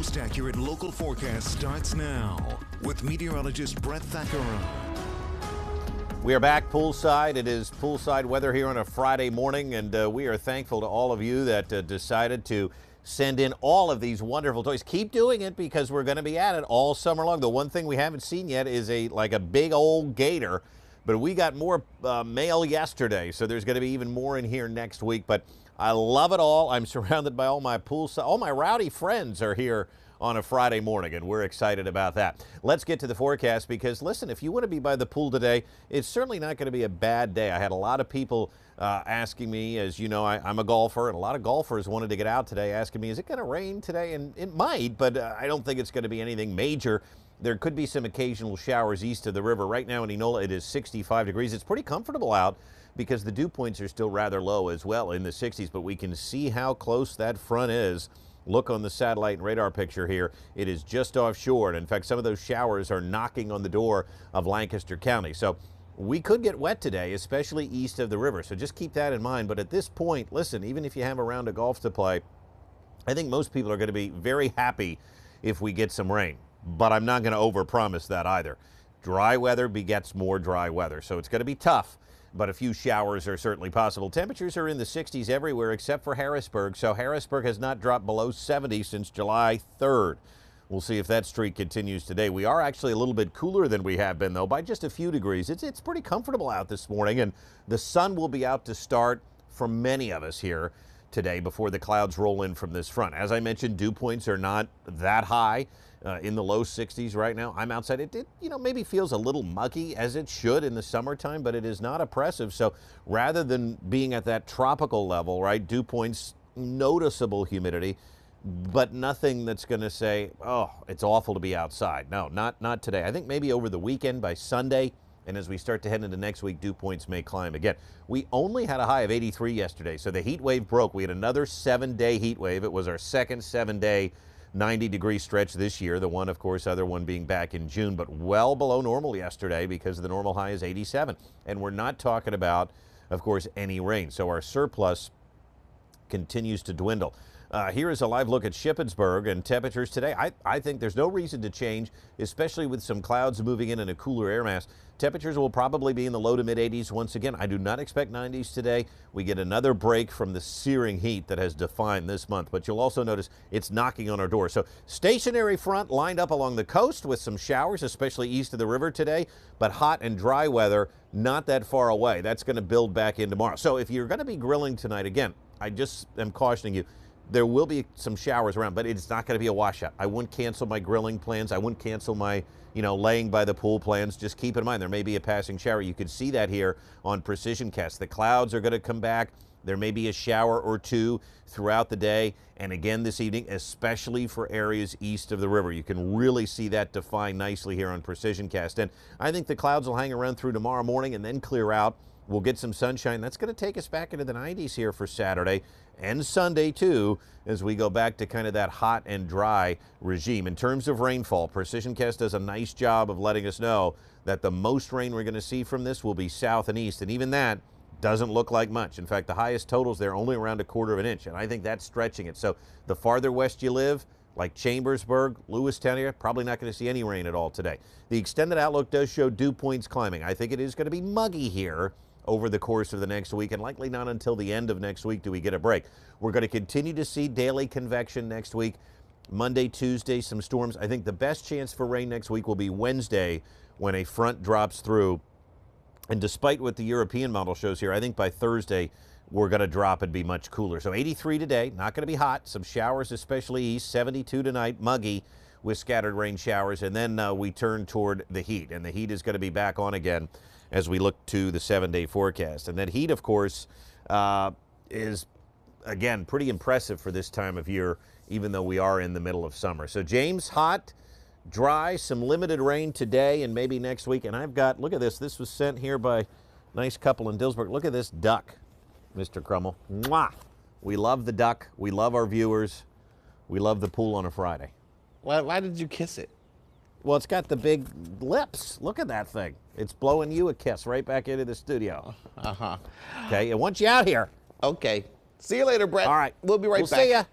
most accurate local forecast starts now with meteorologist Brett Thackara. We are back poolside. It is poolside weather here on a Friday morning, and we are thankful to all of you that decided to send in all of these wonderful toys. Keep doing it because we're going to be at it all summer long. The one thing we haven't seen yet is a big old gator, but we got more mail yesterday, so there's going to be even more in here next week. But I love it all. I'm surrounded by all my rowdy friends are here on a Friday morning, and we're excited about that. Let's get to the forecast because, listen, if you want to be by the pool today, it's certainly not going to be a bad day. I had a lot of people asking me, as you know, I'm a golfer, and a lot of golfers wanted to get out today asking me, is it going to rain today? And it might, but I don't think it's going to be anything major. There could be some occasional showers east of the river. Right now in Enola, it is 65 degrees. It's pretty comfortable out because the dew points are still rather low as well in the 60s, but we can see how close that front is. Look on the satellite and radar picture here. It is just offshore, and in fact, some of those showers are knocking on the door of Lancaster County. So we could get wet today, especially east of the river. So just keep that in mind. But at this point, listen, even if you have a round of golf to play, I think most people are going to be very happy if we get some rain. But I'm not going to overpromise that either. Dry weather begets more dry weather, so it's going to be tough. But a few showers are certainly possible. Temperatures are in the 60s everywhere except for Harrisburg. So Harrisburg has not dropped below 70 since July 3rd. We'll see if that streak continues today. We are actually a little bit cooler than we have been, though, by just a few degrees. It's pretty comfortable out this morning, and the sun will be out to start for many of us here today before the clouds roll in from this front. As I mentioned, dew points are not that high. In the low 60s right now. I'm outside. It maybe feels a little muggy, as it should in the summertime, but it is not oppressive. So rather than being at that tropical level, right, dew points, noticeable humidity, but nothing that's going to say, oh, it's awful to be outside. No, not today. I think maybe over the weekend by Sunday, and as we start to head into next week, dew points may climb again. We only had a high of 83 yesterday, so the heat wave broke. We had another 7-day heat wave. It was our second 7-day 90-degree stretch this year, the one, of course, other one being back in June, but well below normal yesterday because the normal high is 87. And we're not talking about, of course, any rain. So our surplus continues to dwindle. Here is a live look at Shippensburg and temperatures today. I think there's no reason to change, especially with some clouds moving in and a cooler air mass. Temperatures will probably be in the low to mid 80s once again. I do not expect 90s today. We get another break from the searing heat that has defined this month, but you'll also notice it's knocking on our door. So stationary front lined up along the coast with some showers, especially east of the river today, but hot and dry weather not that far away. That's going to build back in tomorrow. So if you're going to be grilling tonight, again, I just am cautioning you, there will be some showers around, but it's not going to be a washout. I wouldn't cancel my grilling plans. I wouldn't cancel my, laying by the pool plans. Just keep in mind, there may be a passing shower. You could see that here on Precision Cast. The clouds are going to come back. There may be a shower or two throughout the day, and again this evening, especially for areas east of the river. You can really see that defined nicely here on Precision Cast. And I think the clouds will hang around through tomorrow morning and then clear out. We'll get some sunshine. That's going to take us back into the 90s here for Saturday and Sunday, too, as we go back to kind of that hot and dry regime. In terms of rainfall, Precision Cast does a nice job of letting us know that the most rain we're going to see from this will be south and east, and even that doesn't look like much. In fact, the highest totals there only around 1/4 of an inch, and I think that's stretching it. So the farther west you live, like Chambersburg, Lewistown area, probably not going to see any rain at all today. The extended outlook does show dew points climbing. I think it is going to be muggy here over the course of the next week, and likely not until the end of next week do we get a break. We're going to continue to see daily convection next week. Monday, Tuesday, some storms. I think the best chance for rain next week will be Wednesday when a front drops through. And despite what the European model shows here, I think by Thursday we're going to drop and be much cooler. So 83 today, not going to be hot. Some showers, especially east. 72 tonight, muggy with scattered rain showers. And then we turn toward the heat, and the heat is going to be back on again as we look to the 7-day forecast. And that heat, of course, is, again, pretty impressive for this time of year, even though we are in the middle of summer. So, James, hot, dry, some limited rain today and maybe next week. And I've got, look at this. This was sent here by a nice couple in Dillsburg. Look at this duck, Mr. Crummell. Mwah! We love the duck. We love our viewers. We love the pool on a Friday. Why did you kiss it? Well, it's got the big lips. Look at that thing. It's blowing you a kiss right back into the studio. Uh-huh. Okay, I want you out here. Okay. See you later, Brett. All right. We'll be right back. We'll see ya.